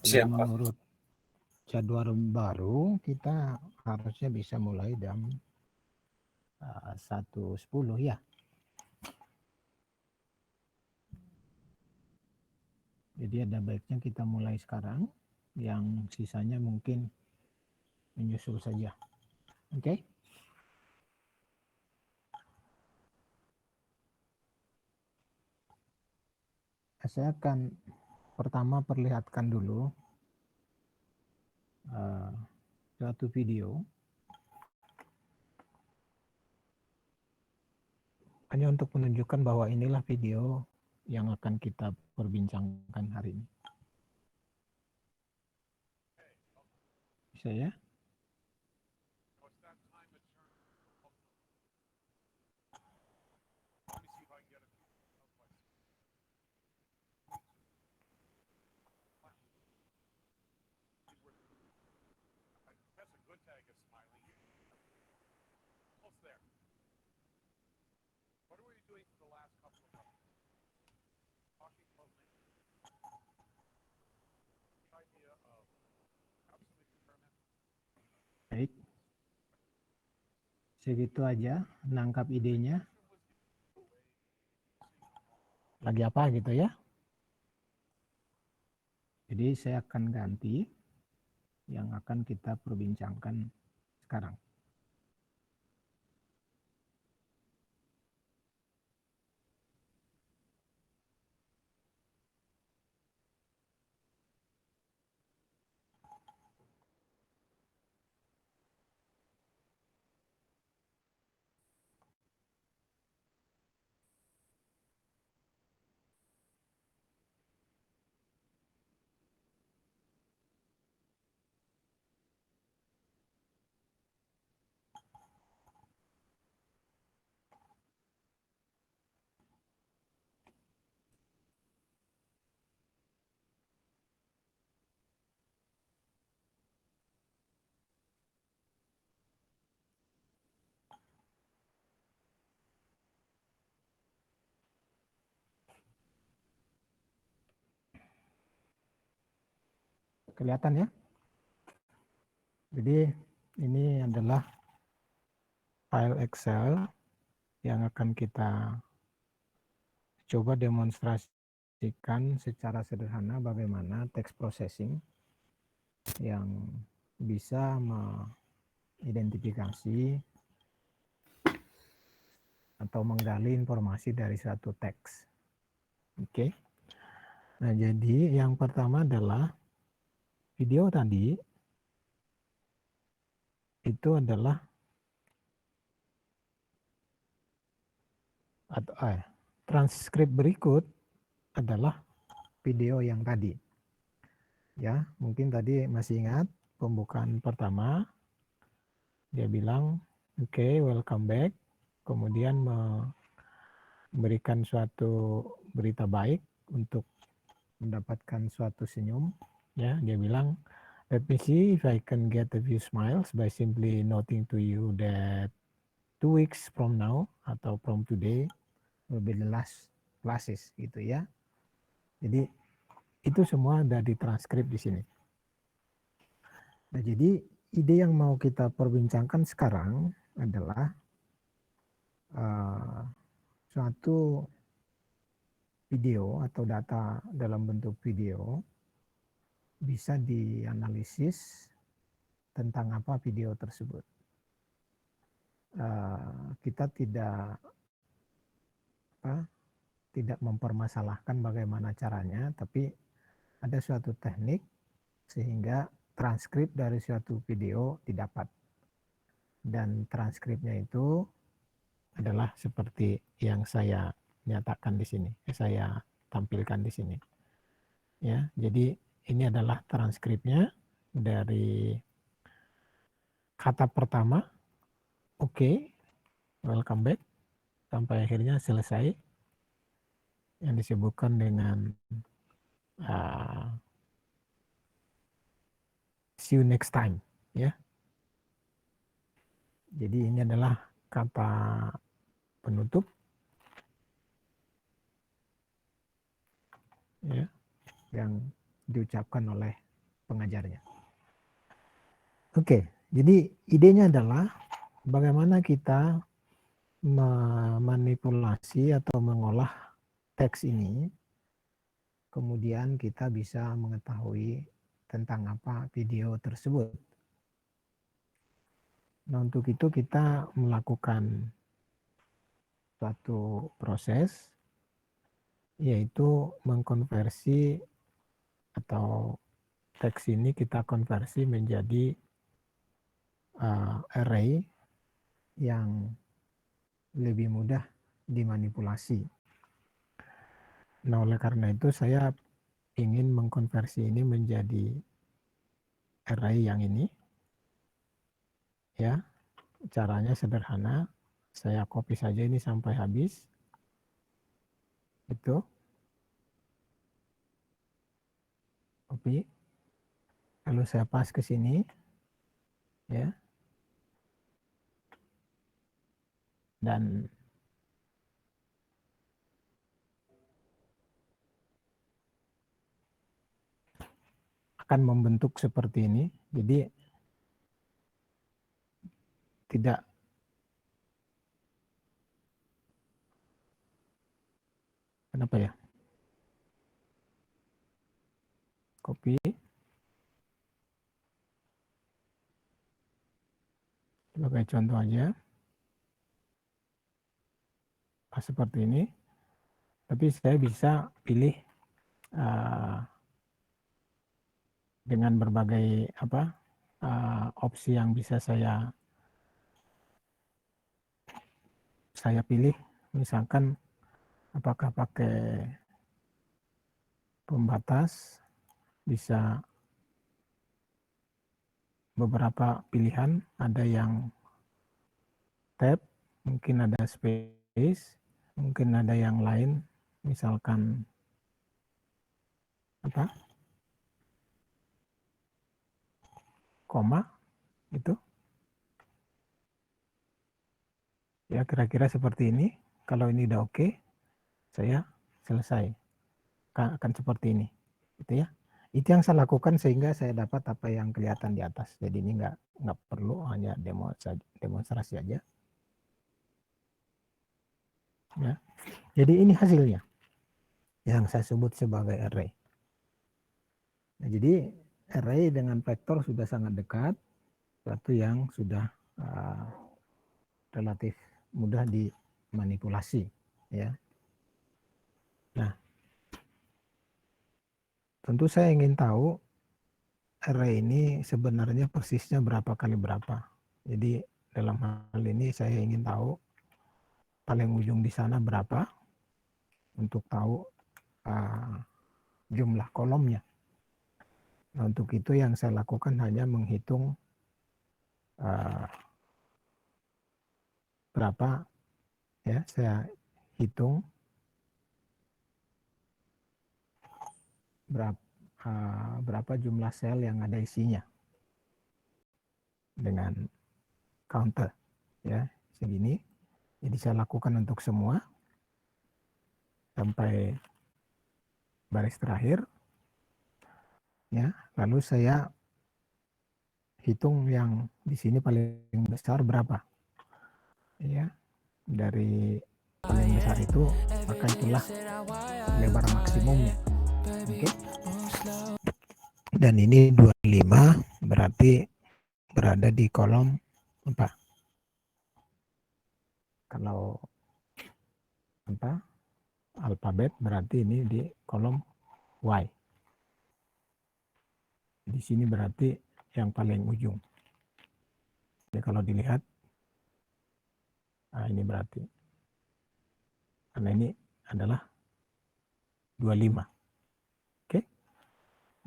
Jadi menurut jadwal baru kita harusnya bisa mulai jam 1.10 ya. Jadi ada baiknya kita mulai sekarang, yang sisanya mungkin menyusul saja. Oke? Saya akan pertama perlihatkan dulu suatu video hanya untuk menunjukkan bahwa inilah video yang akan kita perbincangkan hari ini. Bisa ya? Baik. Segitu aja nangkap idenya. Lagi apa gitu ya. Jadi saya akan ganti yang akan kita perbincangkan sekarang. Kelihatan ya? Jadi ini adalah file Excel yang akan kita coba demonstrasikan secara sederhana bagaimana text processing yang bisa mengidentifikasi atau menggali informasi dari suatu teks. Oke. Nah, jadi yang pertama adalah video tadi itu adalah transkrip berikut adalah video yang tadi. Ya, mungkin tadi masih ingat pembukaan pertama dia bilang, "Oke, welcome back." Kemudian memberikan suatu berita baik untuk mendapatkan suatu senyum. Ya, dia bilang, "Let me see if I can get a few smiles by simply noting to you that 2 weeks from now atau from today will be the last classes," gitu ya. Jadi itu semua ada di transkrip di sini. Nah, jadi ide yang mau kita perbincangkan sekarang adalah suatu video atau data dalam bentuk video bisa dianalisis tentang apa video tersebut. Kita tidak mempermasalahkan bagaimana caranya, tapi ada suatu teknik sehingga transkrip dari suatu video didapat. Dan transkripnya itu adalah seperti yang saya nyatakan di sini, saya tampilkan di sini. Ya, jadi ini adalah transkripnya dari kata pertama, oke, welcome back, sampai akhirnya selesai, yang disebutkan dengan see you next time, ya. Jadi ini adalah kata penutup, ya, yang diucapkan oleh pengajarnya. Oke, jadi idenya adalah bagaimana kita memanipulasi atau mengolah teks ini, kemudian kita bisa mengetahui tentang apa video tersebut. Nah, untuk itu kita melakukan suatu proses, yaitu mengkonversi atau teks ini kita konversi menjadi array yang lebih mudah dimanipulasi. Nah, oleh karena itu saya ingin mengkonversi ini menjadi array yang ini. Ya, caranya sederhana. Saya copy saja ini sampai habis. Itu. Copy. Lalu saya paste ke sini. Ya. Dan akan membentuk seperti ini. Jadi tidak kenapa ya? Copy. Sebagai contoh aja. Seperti ini. Tapi saya bisa pilih dengan berbagai opsi yang bisa saya pilih, misalkan apakah pakai pembatas, bisa beberapa pilihan, ada yang tab, mungkin ada space, mungkin ada yang lain, misalkan koma, gitu. Ya, kira-kira seperti ini. Kalau ini udah oke, saya selesai. Akan seperti ini, gitu ya. Itu yang saya lakukan sehingga saya dapat apa yang kelihatan di atas. Jadi ini nggak perlu, hanya demonstrasi aja. Ya. Jadi ini hasilnya yang saya sebut sebagai array. Nah, jadi array dengan vektor sudah sangat dekat, suatu yang sudah relatif mudah dimanipulasi, ya. Nah, tentu saya ingin tahu array ini sebenarnya persisnya berapa kali berapa. Jadi dalam hal ini saya ingin tahu paling ujung di sana berapa untuk tahu jumlah kolomnya. Nah, untuk itu yang saya lakukan hanya menghitung berapa, ya, saya hitung berapa jumlah sel yang ada isinya dengan counter, ya, segini. Jadi saya lakukan untuk semua sampai baris terakhir, ya. Lalu saya hitung yang di sini paling besar berapa, ya. Dari paling besar itu, maka itulah lebar maksimumnya. Oke. Dan ini 25 berarti berada di kolom apa? Kalau alfabet berarti ini di kolom Y. Di sini berarti yang paling ujung. Jadi kalau dilihat, ini berarti. Karena ini adalah 25. Oke.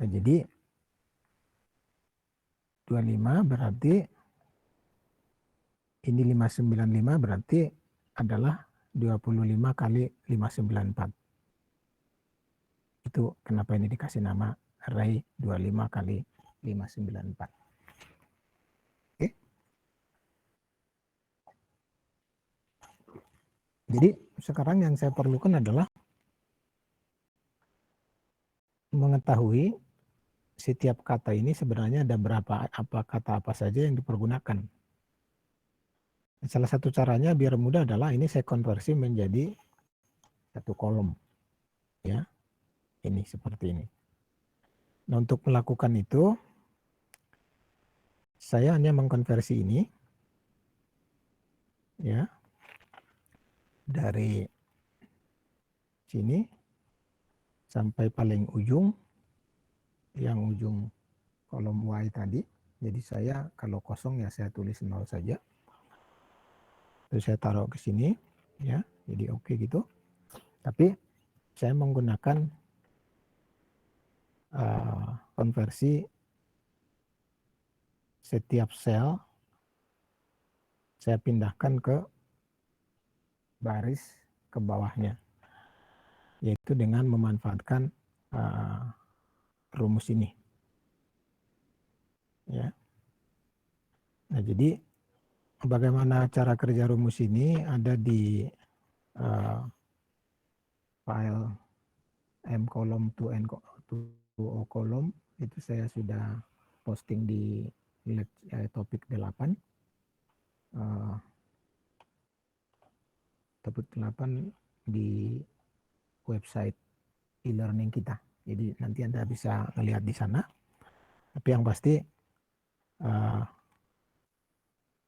Nah, jadi 25 berarti ini 595 berarti adalah 25 kali 594. Itu kenapa ini dikasih nama array 25 kali 594. Oke. Jadi sekarang yang saya perlukan adalah mengetahui setiap kata ini sebenarnya ada kata apa saja yang dipergunakan. Salah satu caranya biar mudah adalah ini saya konversi menjadi satu kolom, ya, ini seperti ini. Nah, untuk melakukan itu, saya hanya mengkonversi ini, ya, dari sini sampai paling ujung, yang ujung kolom Y tadi. Jadi saya kalau kosong ya saya tulis 0 saja. Terus saya taruh ke sini, ya, jadi oke gitu. Tapi saya menggunakan konversi setiap sel saya pindahkan ke baris ke bawahnya, yaitu dengan memanfaatkan rumus ini, ya. Nah, jadi bagaimana cara kerja rumus ini ada di file m kolom to n to o kolom, itu saya sudah posting di topik 8. Topik 8 di website e-learning kita. Jadi nanti Anda bisa melihat di sana. Tapi yang pasti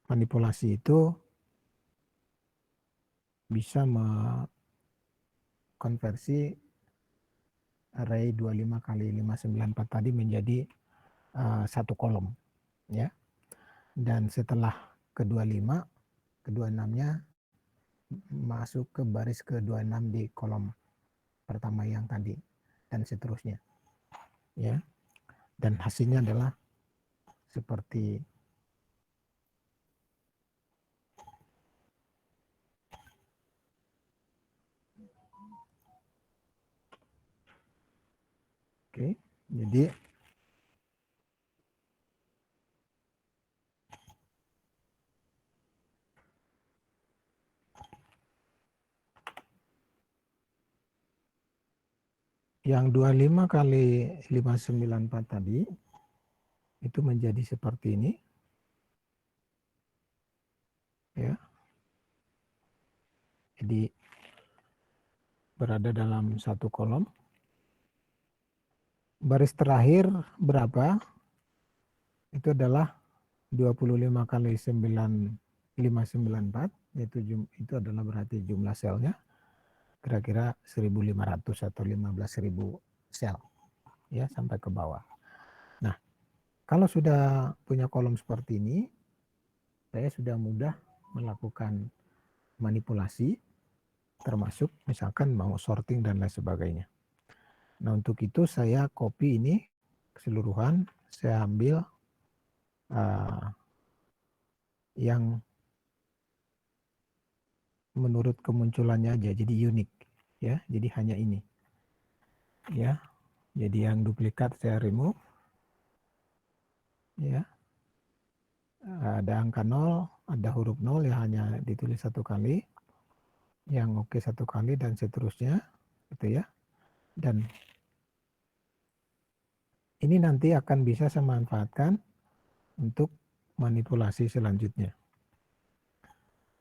manipulasi itu bisa mengkonversi array 25 kali 594 tadi menjadi satu kolom, ya. Dan setelah ke 25, ke 26-nya masuk ke baris ke 26 di kolom pertama yang tadi dan seterusnya, ya. Dan hasilnya adalah seperti oke. Jadi yang 25 kali 594 tadi itu menjadi seperti ini, ya. Jadi berada dalam satu kolom. Baris terakhir berapa? Itu adalah 25 kali 594, yaitu itu adalah berarti jumlah selnya kira-kira 1.500 atau 15.000 sel, ya, sampai ke bawah. Nah, kalau sudah punya kolom seperti ini, saya sudah mudah melakukan manipulasi, termasuk misalkan mau sorting dan lain sebagainya. Nah, untuk itu saya copy ini keseluruhan, saya ambil yang menurut kemunculannya aja, jadi unik, ya. Jadi hanya ini, ya. Jadi yang duplikat saya remove, ya. Ada angka 0, ada huruf 0 ya hanya ditulis satu kali, yang oke satu kali dan seterusnya, gitu ya. Dan ini nanti akan bisa saya manfaatkan untuk manipulasi selanjutnya.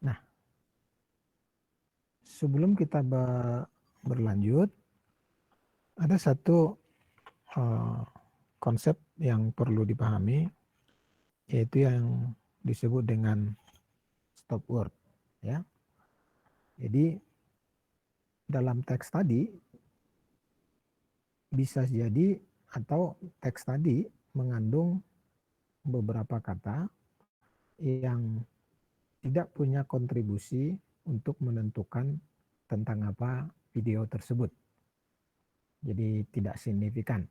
Nah, sebelum kita berlanjut, ada satu konsep yang perlu dipahami, yaitu yang disebut dengan stop word, ya. Jadi dalam teks tadi bisa jadi atau teks tadi mengandung beberapa kata yang tidak punya kontribusi untuk menentukan tentang apa video tersebut. Jadi tidak signifikan,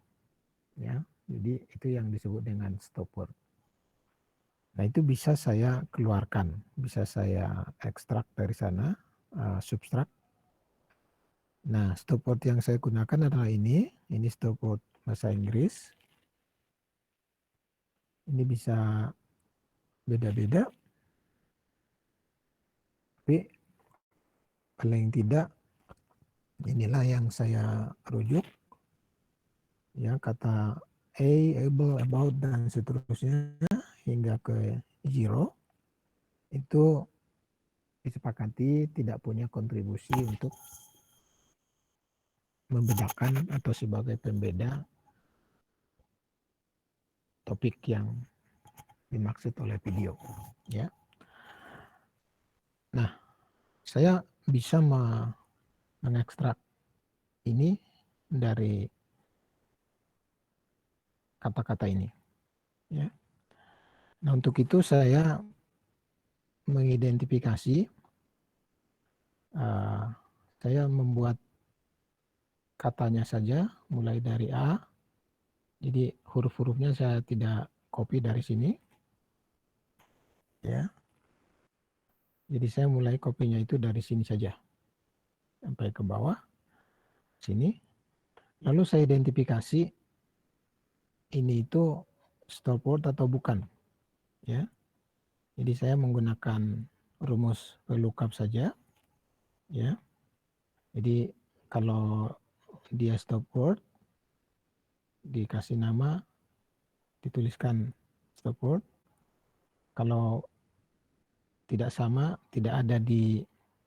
ya. Jadi itu yang disebut dengan stop word. Nah, itu bisa saya keluarkan, bisa saya ekstrak dari sana, subtract. Nah, stop word yang saya gunakan adalah ini stop word bahasa Inggris. Ini bisa beda-beda, tapi paling tidak inilah yang saya rujuk, ya, kata A, able, about, dan seterusnya hingga ke 0 itu disepakati tidak punya kontribusi untuk membedakan atau sebagai pembeda topik yang dimaksud oleh video, ya. Nah, saya bisa mengekstrak ini dari kata-kata ini, ya. Nah, untuk itu saya mengidentifikasi, saya membuat katanya saja mulai dari A. Jadi huruf-hurufnya saya tidak copy dari sini, ya. Jadi saya mulai kopinya itu dari sini saja sampai ke bawah sini. Lalu saya identifikasi ini itu stopword atau bukan, ya. Jadi saya menggunakan rumus VLOOKUP saja, ya. Jadi kalau dia stopword, dikasih nama, dituliskan stopword. Kalau tidak sama, tidak ada di,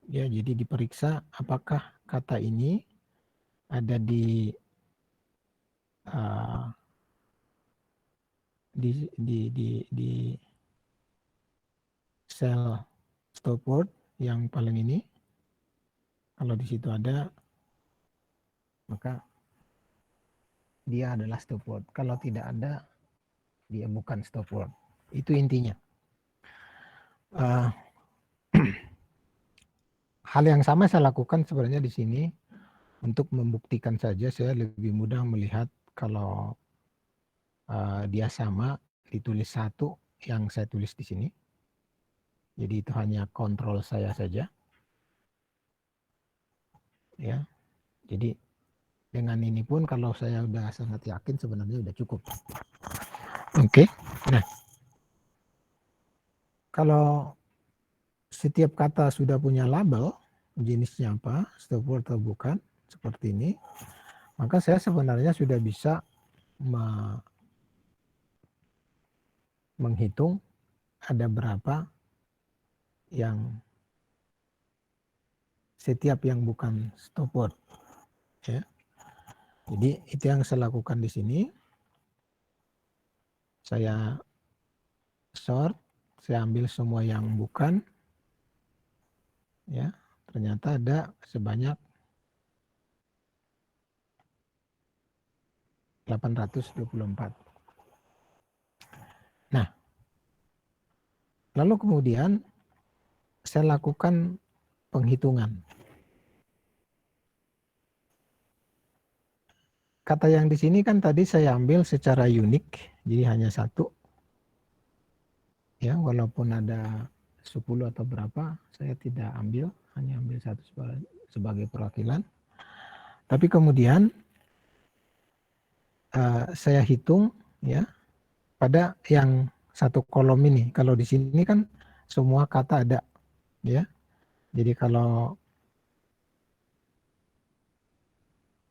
ya, jadi diperiksa apakah kata ini ada di sel stopword yang paling ini. Kalau di situ ada, maka dia adalah stopword. Kalau tidak ada, dia bukan stopword. Itu intinya. Hal yang sama saya lakukan sebenarnya di sini untuk membuktikan saja. Saya lebih mudah melihat kalau dia sama, ditulis satu yang saya tulis di sini. Jadi itu hanya kontrol saya saja, ya. Jadi dengan ini pun kalau saya sudah sangat yakin sebenarnya sudah cukup. Oke. Nah, kalau setiap kata sudah punya label, jenisnya apa, stopword atau bukan, seperti ini, maka saya sebenarnya sudah bisa menghitung ada berapa yang setiap yang bukan stopword, ya. Jadi itu yang saya lakukan di sini. Saya sort, saya ambil semua yang bukan, ya. Ternyata ada sebanyak 824. Nah, lalu kemudian saya lakukan penghitungan. Kata yang di sini kan tadi saya ambil secara unik, jadi hanya satu. Ya, walaupun ada 10 atau berapa, saya tidak ambil, hanya ambil satu sebagai perwakilan. Tapi kemudian saya hitung, ya, pada yang satu kolom ini. Kalau di sini kan semua kata ada, ya. Jadi kalau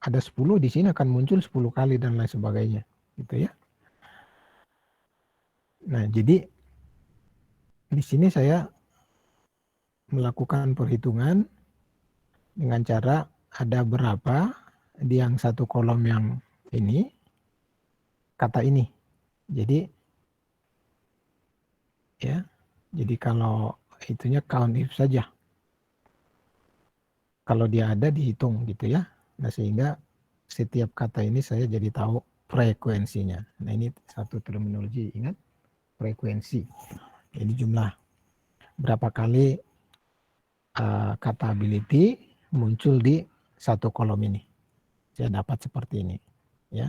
ada 10 di sini akan muncul 10 kali dan lain sebagainya, gitu ya. Nah, jadi di sini saya melakukan perhitungan dengan cara ada berapa di yang satu kolom yang ini kata ini. Jadi ya, jadi kalau itunya count if saja. Kalau dia ada dihitung gitu ya. Nah, sehingga setiap kata ini saya jadi tahu frekuensinya. Nah, ini satu terminologi, ingat, frekuensi. Jadi jumlah berapa kali kata ability muncul di satu kolom ini. Saya dapat seperti ini, ya.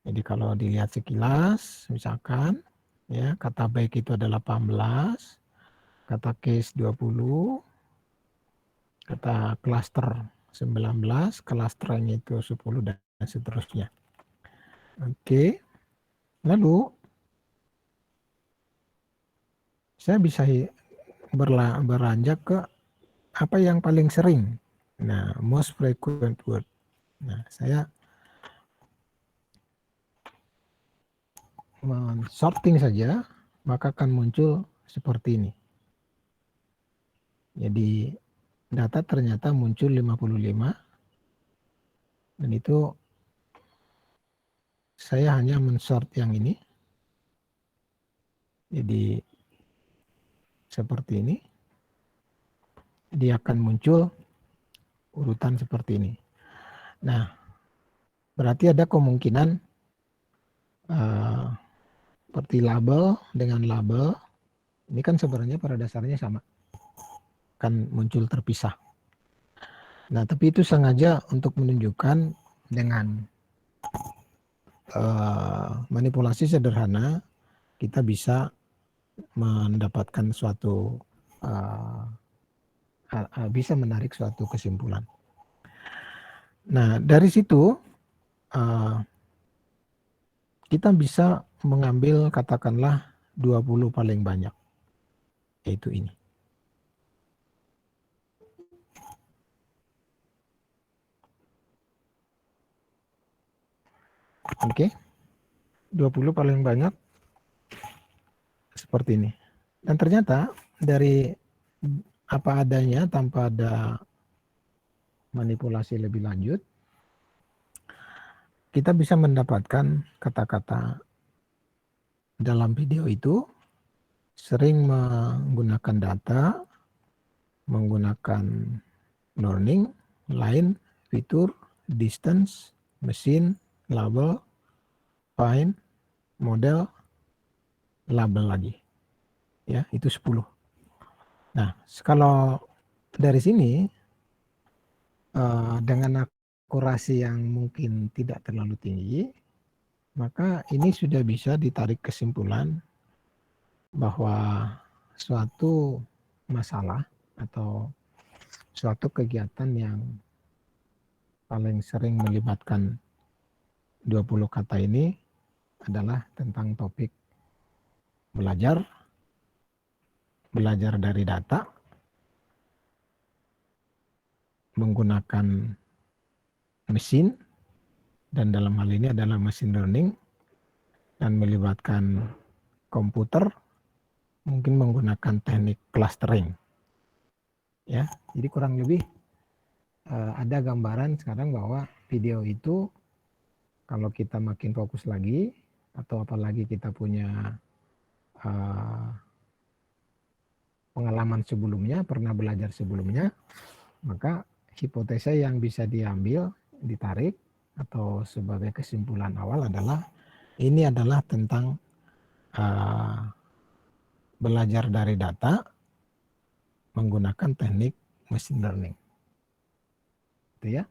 Jadi kalau dilihat sekilas, misalkan, ya, kata baik itu ada 18, kata case 20, kata cluster 19, clusternya itu 10 dan seterusnya. Oke. Lalu saya bisa beranjak ke apa yang paling sering. Nah, most frequent word. Nah, saya men-sorting saja, maka akan muncul seperti ini. Jadi data ternyata muncul 55, dan itu saya hanya men-sort yang ini. Jadi seperti ini. Dia akan muncul urutan seperti ini. Nah, berarti ada kemungkinan seperti label dengan label, ini kan sebenarnya pada dasarnya sama, kan muncul terpisah. Nah, tapi itu sengaja untuk menunjukkan dengan manipulasi sederhana kita bisa mendapatkan suatu bisa menarik suatu kesimpulan. Nah, dari situ kita bisa mengambil katakanlah 20 paling banyak, yaitu ini. Oke. 20 paling banyak seperti ini. Dan ternyata dari apa adanya tanpa ada manipulasi lebih lanjut, kita bisa mendapatkan kata-kata dalam video itu sering menggunakan data, menggunakan learning, line, fitur, distance, mesin, label, find, model, label lagi. Ya, itu 10. Nah, kalau dari sini dengan akurasi yang mungkin tidak terlalu tinggi, maka ini sudah bisa ditarik kesimpulan bahwa suatu masalah atau suatu kegiatan yang paling sering melibatkan 20 kata ini adalah tentang topik belajar dari data, menggunakan mesin, dan dalam hal ini adalah machine learning, dan melibatkan komputer, mungkin menggunakan teknik clustering. Ya, jadi kurang lebih ada gambaran sekarang bahwa video itu kalau kita makin fokus lagi, atau apalagi kita punya pengalaman sebelumnya, pernah belajar sebelumnya, maka hipotesa yang bisa diambil, ditarik, atau sebagai kesimpulan awal adalah ini adalah tentang belajar dari data menggunakan teknik machine learning. Itu ya.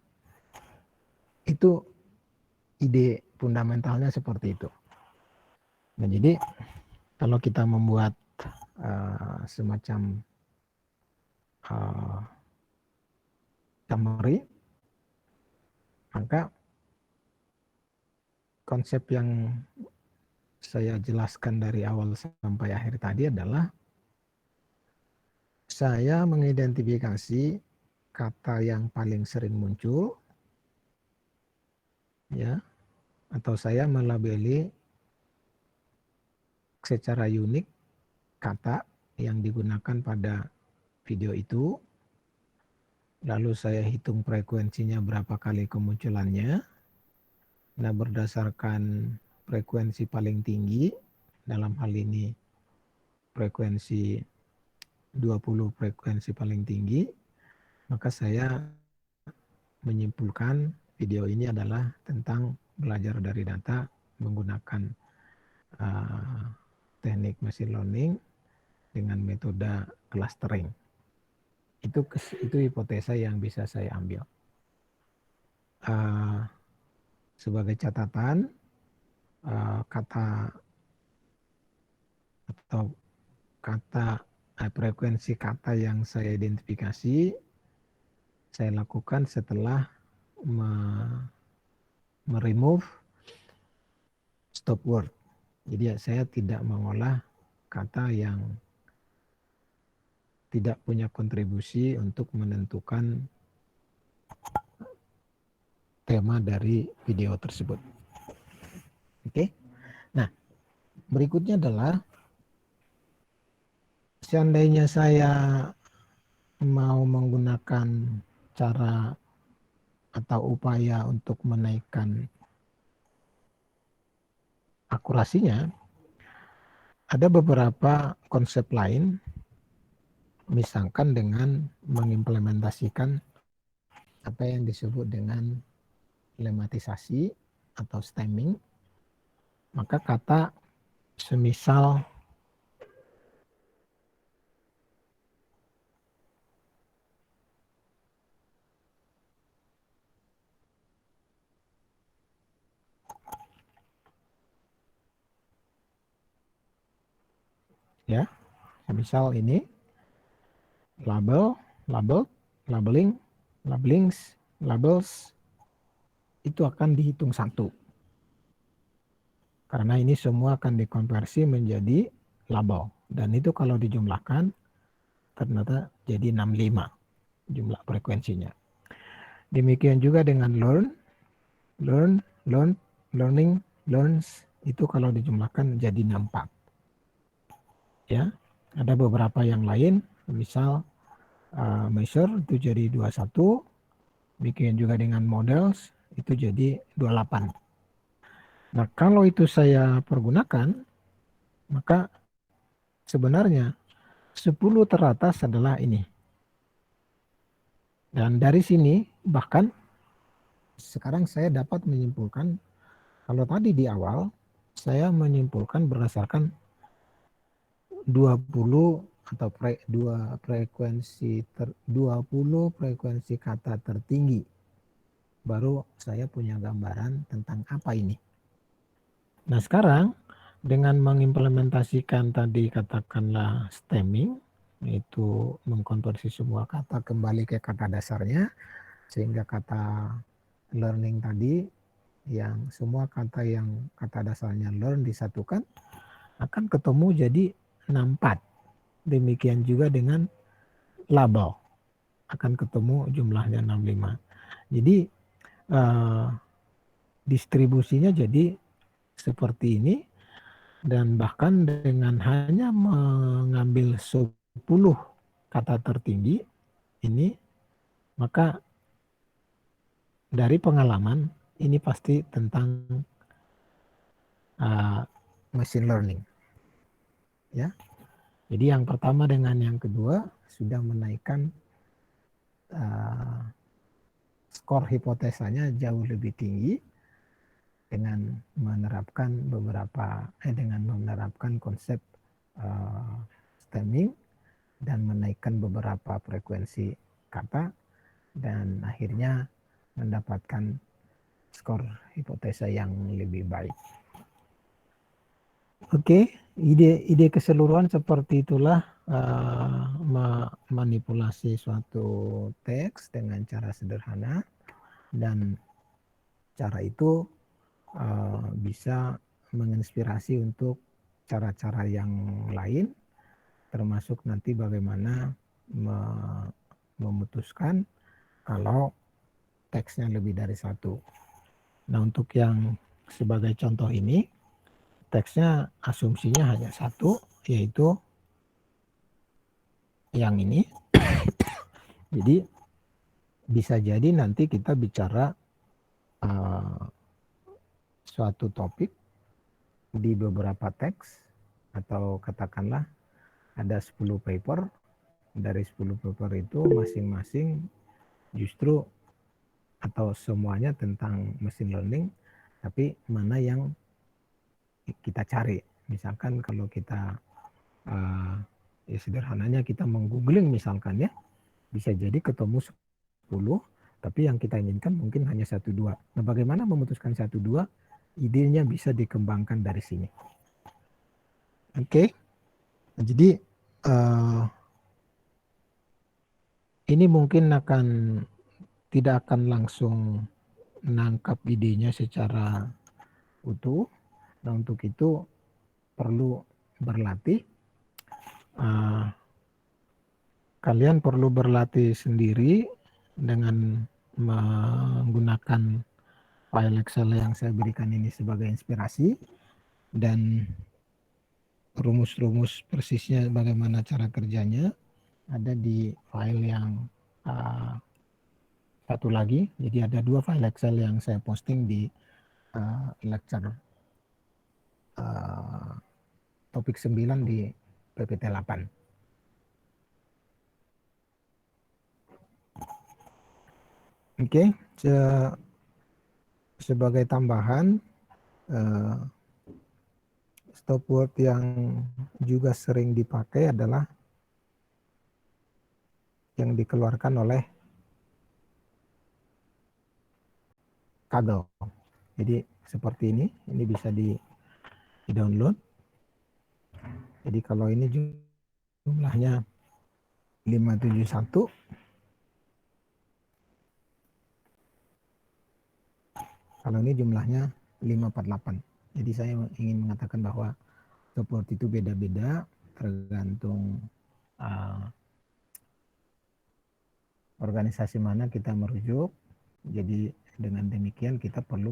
Itu ide fundamentalnya seperti itu. Nah, jadi kalau kita membuat semacam summary, maka konsep yang saya jelaskan dari awal sampai akhir tadi adalah saya mengidentifikasi kata yang paling sering muncul, ya, atau saya melabeli secara unik kata yang digunakan pada video itu, lalu saya hitung frekuensinya berapa kali kemunculannya. Nah, berdasarkan frekuensi paling tinggi, dalam hal ini frekuensi 20 frekuensi paling tinggi, maka saya menyimpulkan video ini adalah tentang belajar dari data menggunakan teknik machine learning dengan metode clustering. Itu hipotesa yang bisa saya ambil. Sebagai catatan, kata atau frekuensi kata yang saya identifikasi saya lakukan setelah meremove stop word. Jadi saya tidak mengolah kata yang tidak punya kontribusi untuk menentukan tema dari video tersebut. Oke. Nah, berikutnya adalah seandainya saya mau menggunakan cara atau upaya untuk menaikkan akurasinya, ada beberapa konsep lain, misalkan dengan mengimplementasikan apa yang disebut dengan lematisasi atau stemming. Maka kata semisal ya, semisal ini label, label, labeling, labelings, labels itu akan dihitung satu. Karena ini semua akan dikonversi menjadi label. Dan itu kalau dijumlahkan ternyata jadi 65 jumlah frekuensinya. Demikian juga dengan learn, learn, learning, learns itu kalau dijumlahkan jadi 64. Ya, ada beberapa yang lain, misal measure itu jadi 21, bikin juga dengan models itu jadi 28. Nah, kalau itu saya pergunakan, maka sebenarnya 10 teratas adalah ini. Dan dari sini bahkan sekarang saya dapat menyimpulkan, kalau tadi di awal saya menyimpulkan berdasarkan 20 atau 20 frekuensi kata tertinggi. Baru saya punya gambaran tentang apa ini. Nah, sekarang dengan mengimplementasikan tadi katakanlah stemming, yaitu mengkonversi semua kata kembali ke kata dasarnya, sehingga kata learning tadi yang semua kata yang kata dasarnya learn disatukan akan ketemu jadi 64. Demikian juga dengan label akan ketemu jumlahnya 65. Jadi distribusinya jadi seperti ini, dan bahkan dengan hanya mengambil 10 kata tertinggi ini, maka dari pengalaman ini pasti tentang machine learning. Ya, jadi yang pertama dengan yang kedua sudah menaikkan skor hipotesanya jauh lebih tinggi dengan menerapkan konsep stemming dan menaikkan beberapa frekuensi kata, dan akhirnya mendapatkan skor hipotesa yang lebih baik. Oke, ide keseluruhan seperti itulah manipulasi suatu teks dengan cara sederhana, dan cara itu bisa menginspirasi untuk cara-cara yang lain, termasuk nanti bagaimana memutuskan kalau teksnya lebih dari satu. Nah, untuk yang sebagai contoh ini, teksnya asumsinya hanya satu, yaitu yang ini. Jadi bisa jadi nanti kita bicara suatu topik di beberapa teks, atau katakanlah ada 10 paper, dari 10 paper itu masing-masing justru atau semuanya tentang machine learning, tapi mana yang kita cari. Misalkan kalau kita ya sederhananya kita menggoogling misalkan ya, bisa jadi ketemu 10, tapi yang kita inginkan mungkin hanya 1-2. Nah, bagaimana memutuskan 1-2? Idenya bisa dikembangkan dari sini. Oke, jadi ini mungkin tidak akan langsung menangkap idenya secara utuh. Nah, untuk itu perlu berlatih. Kalian perlu berlatih sendiri dengan menggunakan file Excel yang saya berikan ini sebagai inspirasi, dan rumus-rumus persisnya bagaimana cara kerjanya ada di file yang satu lagi. Jadi ada 2 file Excel yang saya posting di lecture topik 9 di PPT 8. Oke, sebagai tambahan stopword yang juga sering dipakai adalah yang dikeluarkan oleh Kaggle. Jadi seperti ini bisa di download. Jadi kalau ini jumlahnya 571, kalau ini jumlahnya 548. Jadi saya ingin mengatakan bahwa stopword itu beda-beda tergantung organisasi mana kita merujuk. Jadi dengan demikian kita perlu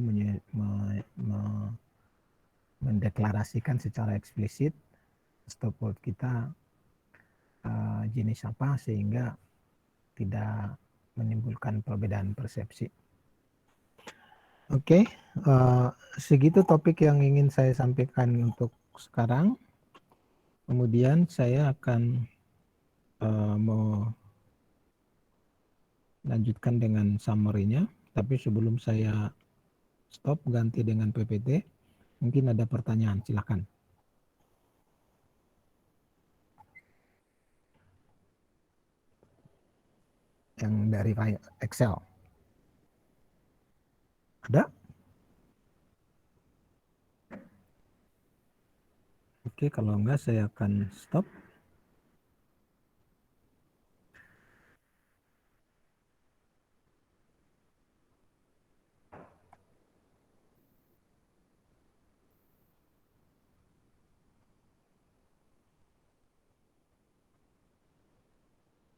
mendeklarasikan secara eksplisit stopword kita jenis apa sehingga tidak menimbulkan perbedaan persepsi. Oke, segitu topik yang ingin saya sampaikan untuk sekarang. Kemudian saya akan melanjutkan dengan summary-nya. Tapi sebelum saya stop ganti dengan PPT, mungkin ada pertanyaan, silakan. Yang dari Excel. Ada? Oke, kalau enggak saya akan stop.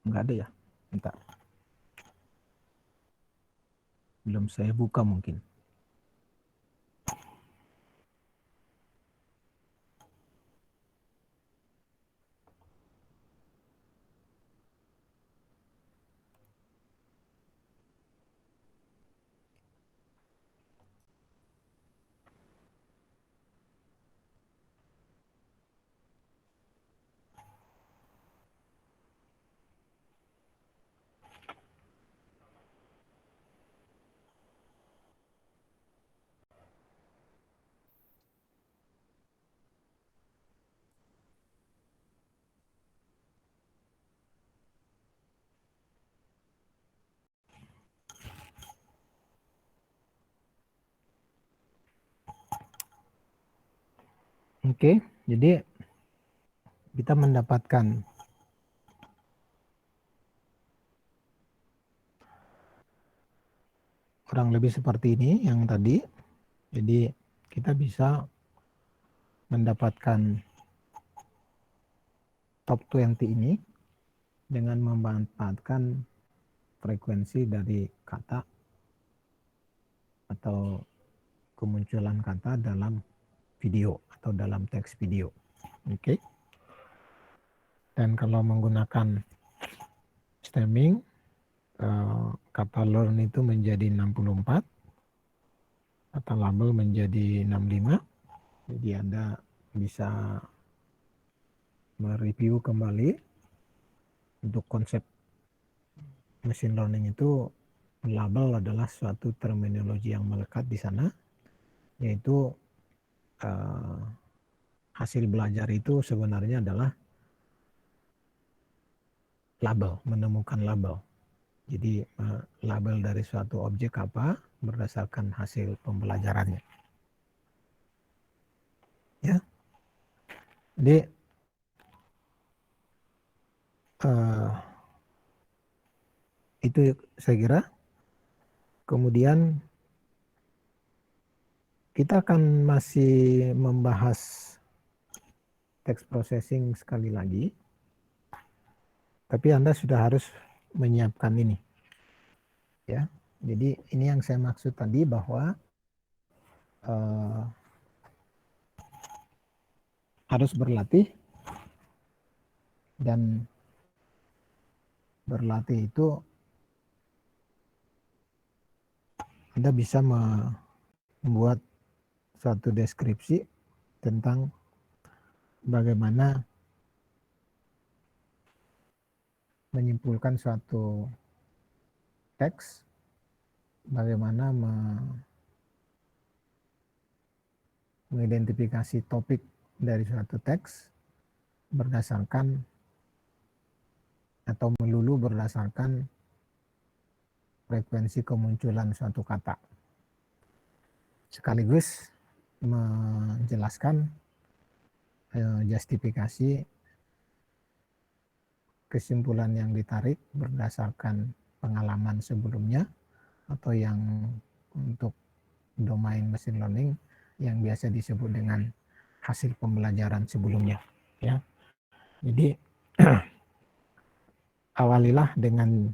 Enggak ada ya? Bentar. Belum saya buka mungkin. Oke, jadi kita mendapatkan kurang lebih seperti ini yang tadi. Jadi kita bisa mendapatkan top 20 ini dengan memanfaatkan frekuensi dari kata atau kemunculan kata dalam video atau dalam teks video. Oke. Dan kalau menggunakan stemming, kata learn itu menjadi 64, kata label menjadi 65. Jadi Anda bisa mereview kembali untuk konsep machine learning itu. Label adalah suatu terminologi yang melekat di sana, yaitu hasil belajar itu sebenarnya adalah label, menemukan label. Jadi label dari suatu objek apa berdasarkan hasil pembelajarannya. Ya, jadi itu saya kira. Kemudian kita akan masih membahas text processing sekali lagi, tapi Anda sudah harus menyiapkan ini. Ya, jadi ini yang saya maksud tadi bahwa harus berlatih, dan berlatih itu Anda bisa membuat suatu deskripsi tentang bagaimana menyimpulkan suatu teks, bagaimana mengidentifikasi topik dari suatu teks berdasarkan atau melulu berdasarkan frekuensi kemunculan suatu kata, sekaligus menjelaskan justifikasi kesimpulan yang ditarik berdasarkan pengalaman sebelumnya atau yang untuk domain machine learning yang biasa disebut dengan hasil pembelajaran sebelumnya, ya. Jadi awalilah dengan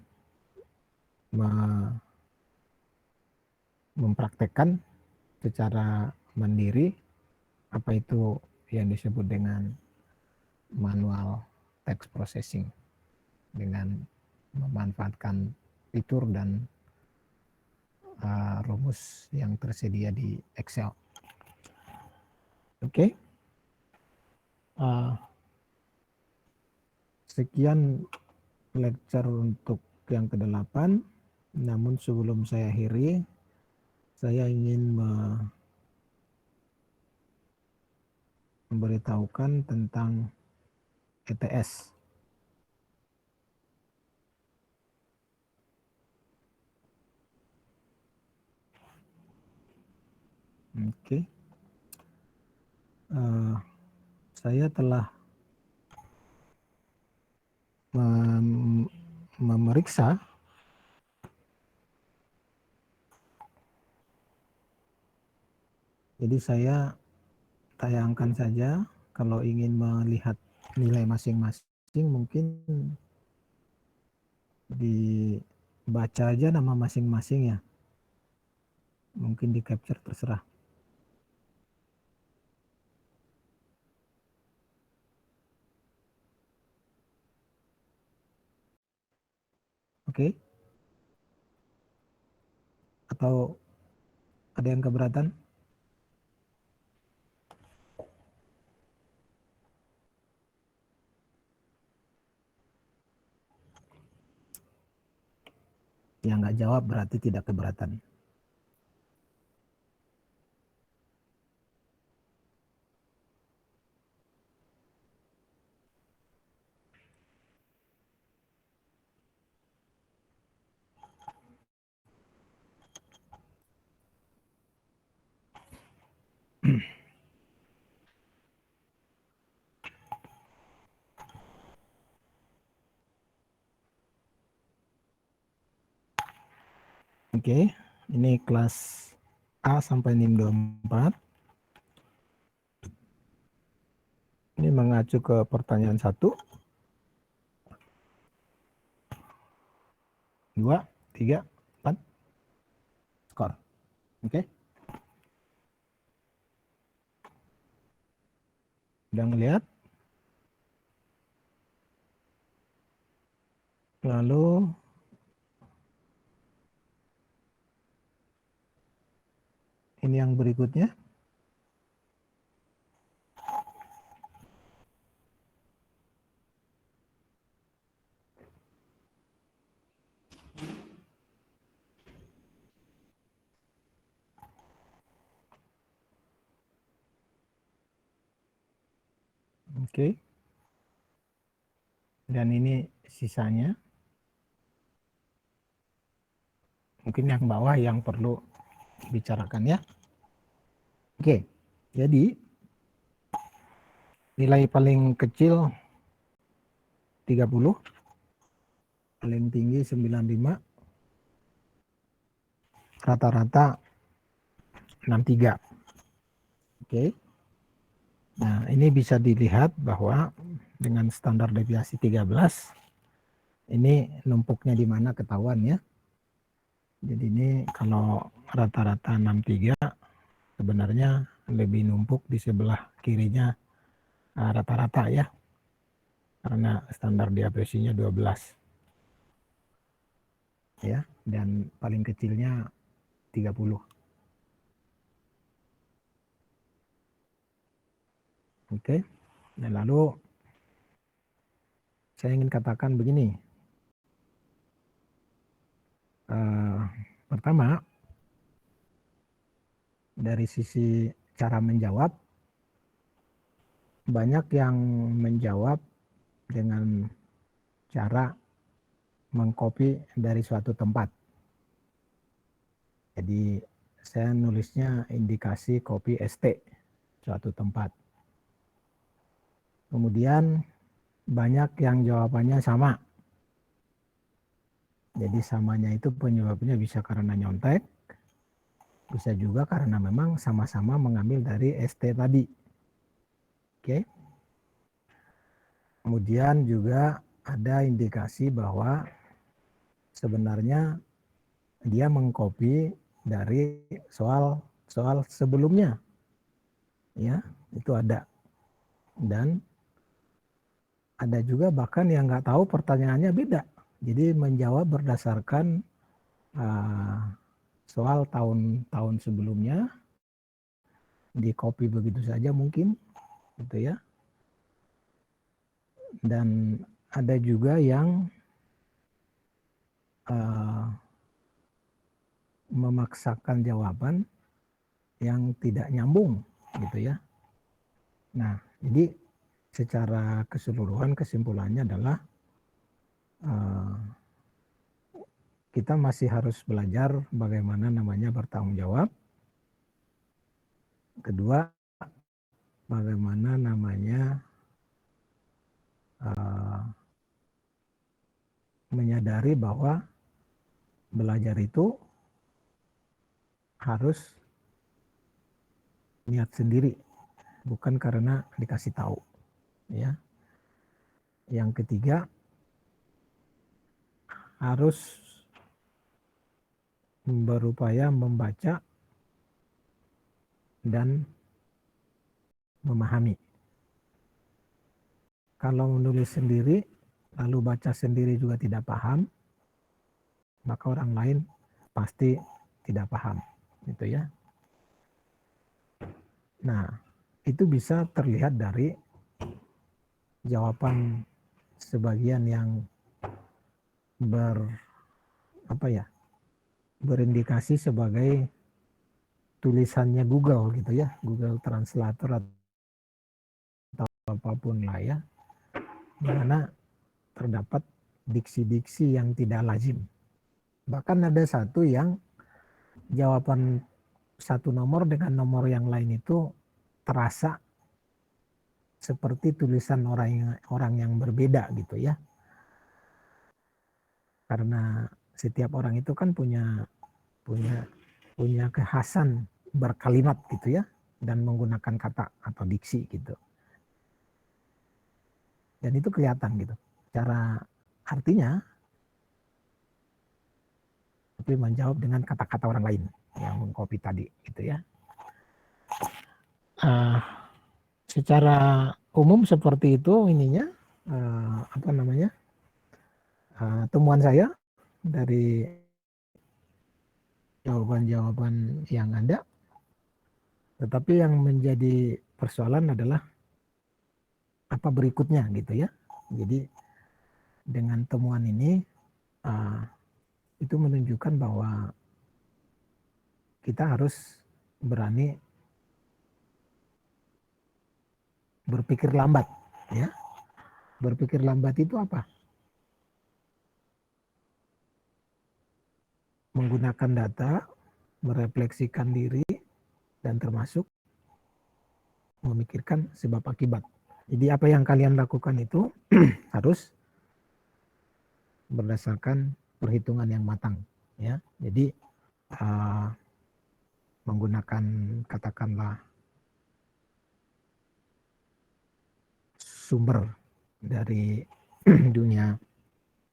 mempraktekkan secara mandiri apa itu yang disebut dengan manual text processing dengan memanfaatkan fitur dan rumus yang tersedia di Excel. Oke. Sekian lecture untuk yang ke-8. Namun sebelum saya akhiri, saya ingin memberitahukan tentang ETS. Oke. Saya telah memeriksa jadi saya tayangkan saja. Kalau ingin melihat nilai masing-masing mungkin dibaca aja nama masing-masing ya, mungkin di capture terserah. Oke. Atau ada yang keberatan? Yang nggak jawab berarti tidak keberatan. Oke, ini kelas A sampai NIM 24. Ini mengacu ke pertanyaan 1, 2, 3, 4, skor. Oke. Udah ngelihat? Lalu ini yang berikutnya. Oke. Dan ini sisanya. Mungkin yang bawah yang perlu dibicarakan ya. Oke. Jadi nilai paling kecil 30, paling tinggi 95, rata-rata 63. Oke. Nah, ini bisa dilihat bahwa dengan standar deviasi 13, ini numpuknya di mana ketahuan ya. Jadi ini kalau rata-rata 63, sebenarnya lebih numpuk di sebelah kirinya rata-rata ya, karena standar diapesinya 12 ya, dan paling kecilnya 30. Oke, dan lalu saya ingin katakan begini. Pertama, dari sisi cara menjawab, banyak yang menjawab dengan cara mengcopy dari suatu tempat. Jadi saya nulisnya indikasi copy ST suatu tempat. Kemudian banyak yang jawabannya sama. Jadi samanya itu penyebabnya bisa karena nyontek, bisa juga karena memang sama-sama mengambil dari ST tadi. Oke. Kemudian juga ada indikasi bahwa sebenarnya dia mengcopy dari soal sebelumnya. Ya, itu ada. Dan ada juga bahkan yang nggak tahu pertanyaannya beda. Jadi menjawab berdasarkan soal tahun-tahun sebelumnya, di copy begitu saja mungkin, gitu ya. Dan ada juga yang memaksakan jawaban yang tidak nyambung, gitu ya. Nah, jadi secara keseluruhan kesimpulannya adalah kita masih harus belajar bagaimana namanya bertanggung jawab. Kedua, bagaimana namanya menyadari bahwa belajar itu harus niat sendiri, bukan karena dikasih tahu. Ya. Yang ketiga, harus berupaya membaca dan memahami. Kalau menulis sendiri, lalu baca sendiri juga tidak paham, maka orang lain pasti tidak paham, gitu ya. Nah, itu bisa terlihat dari jawaban sebagian yang berindikasi sebagai tulisannya Google gitu ya, Google Translator atau apapun lah ya, di mana terdapat diksi-diksi yang tidak lazim. Bahkan ada satu yang jawaban satu nomor dengan nomor yang lain itu terasa seperti tulisan orang yang berbeda gitu ya. Karena setiap orang itu kan punya kekhasan berkalimat gitu ya, dan menggunakan kata atau diksi gitu. Dan itu kelihatan gitu. Cara artinya tapi menjawab dengan kata-kata orang lain yang mengcopy tadi gitu ya. Secara umum seperti itu ininya temuan saya dari jawaban-jawaban yang ada. Tetapi yang menjadi persoalan adalah apa berikutnya gitu ya. Jadi dengan temuan ini itu menunjukkan bahwa kita harus berani berpikir lambat ya. Berpikir lambat itu apa? Menggunakan data, merefleksikan diri, dan termasuk memikirkan sebab akibat. Jadi apa yang kalian lakukan itu harus berdasarkan perhitungan yang matang ya. Jadi menggunakan katakanlah sumber dari dunia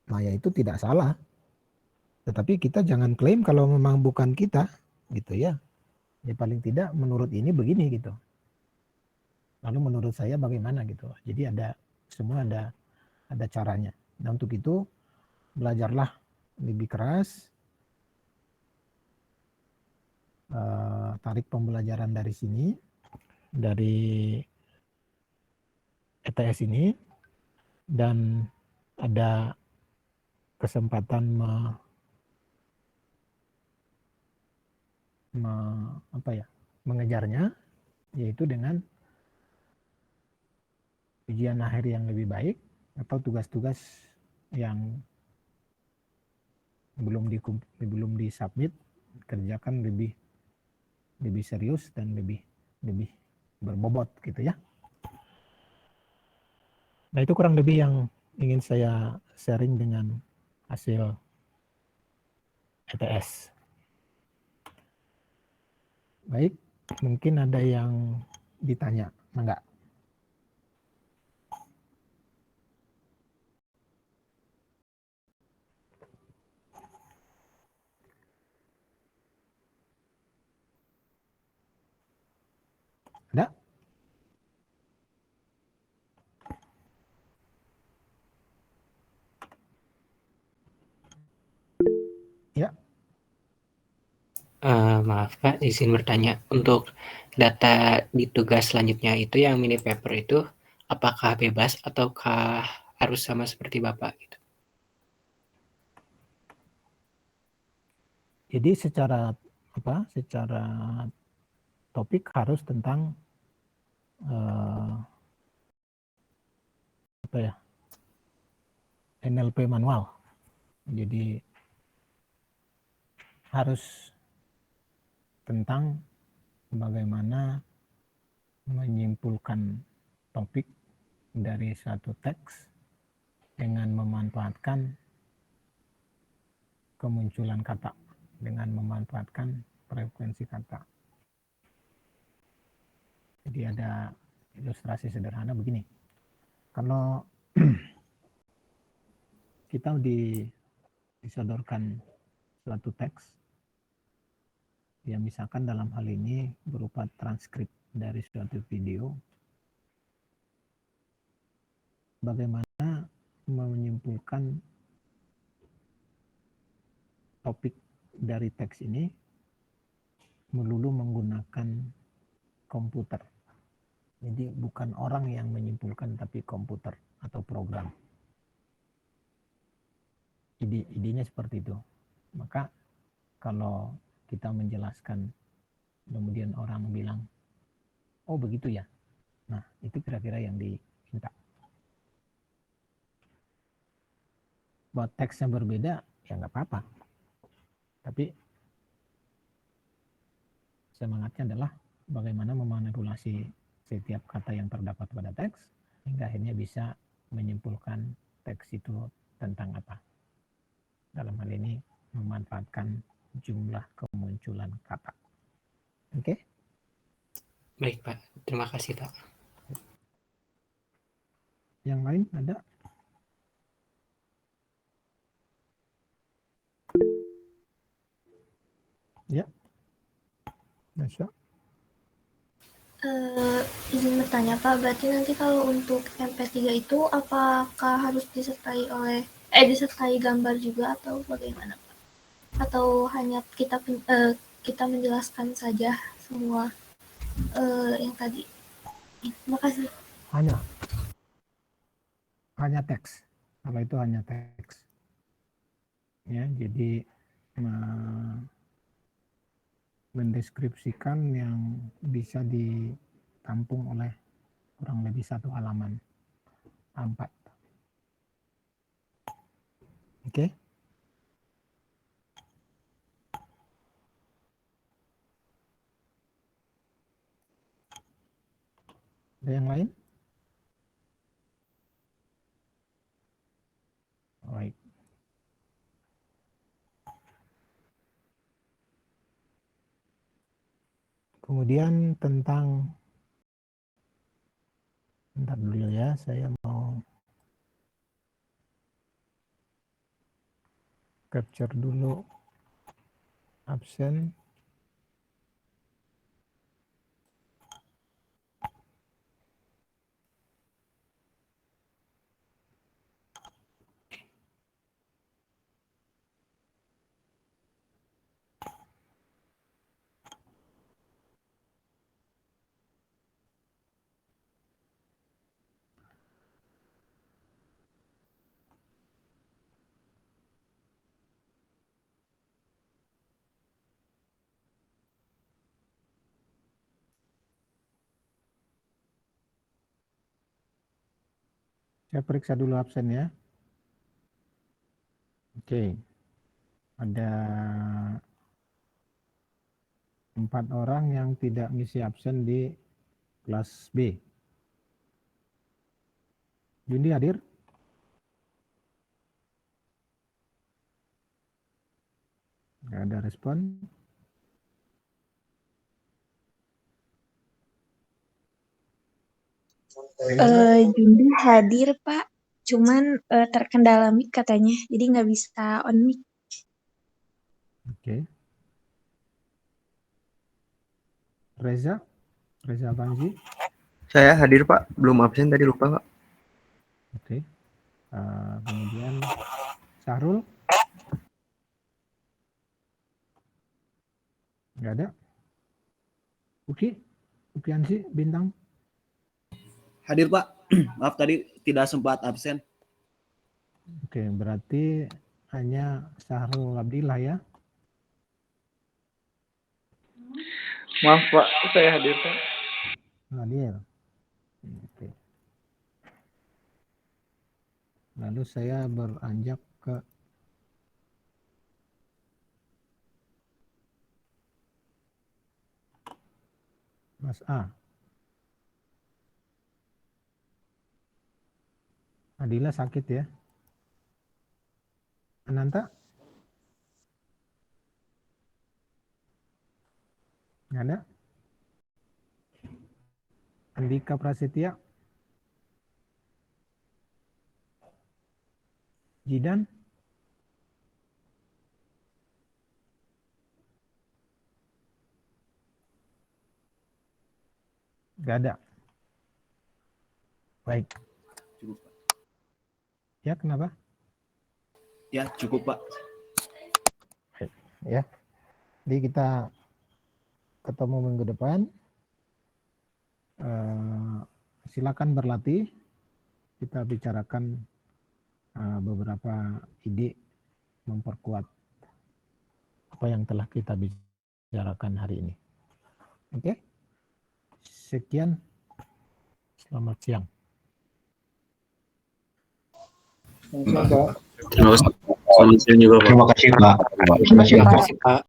maya itu tidak salah, tetapi kita jangan klaim kalau memang bukan kita gitu ya. Ya paling tidak menurut ini begini gitu. Lalu menurut saya bagaimana gitu. Jadi semua ada caranya. Nah, untuk itu belajarlah lebih keras, tarik pembelajaran dari sini, dari ETS ini, dan ada kesempatan mengejarnya, yaitu dengan ujian akhir yang lebih baik atau tugas-tugas yang belum disubmit, kerjakan lebih serius dan lebih berbobot gitu ya. Nah, itu kurang lebih yang ingin saya sharing dengan hasil ETS. Baik, mungkin ada yang ditanya, enggak? Ada? Ya. Maaf Pak, izin bertanya. Untuk data di tugas selanjutnya itu yang mini paper itu, apakah bebas ataukah harus sama seperti Bapak gitu? Jadi secara topik harus tentang NLP manual. Jadi harus tentang bagaimana menyimpulkan topik dari satu teks dengan memanfaatkan kemunculan kata, dengan memanfaatkan frekuensi kata. Jadi ada ilustrasi sederhana begini. Kalau kita disodorkan suatu teks, ya misalkan dalam hal ini berupa transkrip dari suatu video, bagaimana menyimpulkan topik dari teks ini melulu menggunakan komputer. Jadi bukan orang yang menyimpulkan, tapi komputer atau program. Idenya seperti itu. Maka kalau kita menjelaskan, kemudian orang bilang, oh begitu ya. Nah, itu kira-kira yang diminta. Buat teksnya berbeda, ya nggak apa-apa. Tapi semangatnya adalah bagaimana memanipulasi setiap kata yang terdapat pada teks, hingga akhirnya bisa menyimpulkan teks itu tentang apa. Dalam hal ini, memanfaatkan jumlah kemunculan kata. Oke? Baik Pak, terima kasih Pak. Yang lain ada? Ya, Nasya. Izin bertanya Pak, berarti nanti kalau untuk MP3 itu apakah harus disertai gambar juga atau bagaimana Pak? Atau hanya kita menjelaskan saja semua yang tadi? Terima kasih. Hanya teks. Kalau itu hanya teks. Ya, jadi mendeskripsikan yang bisa ditampung oleh kurang lebih satu halaman A4. Oke? Ada yang lain? Baik. Kemudian tentang, bentar dulu ya, saya mau capture dulu absen. Saya periksa dulu absennya. Oke. Ada 4 orang yang tidak ngisi absen di kelas B. Yundi hadir? Nggak ada respon. Yundi hadir Pak, cuman terkendala mic katanya, jadi nggak bisa on mic. Oke. Reza Panji. Saya hadir Pak, belum absen tadi lupa Pak. Oke. Kemudian Syahrul. Nggak ada. Ukiansi Bintang. Hadir Pak, maaf tadi tidak sempat absen. Oke, berarti hanya Syahrul Abdillah ya. Maaf Pak, saya hadir Pak. Hadir. Oke. Lalu saya beranjak ke Mas A. Adila sakit ya. Ananta? Nggak ada. Andika Prasetya? Jidan? Nggak ada. Baik. Cukup Pak. Ya, kenapa? Ya cukup Pak. Ya. Jadi kita ketemu minggu depan. Silakan berlatih. Kita bicarakan beberapa ide memperkuat apa yang telah kita bicarakan hari ini. Oke? Sekian. Selamat siang. Terima kasih. Selamat siang juga Pak. Terima kasih Pak. Terima kasih Pak.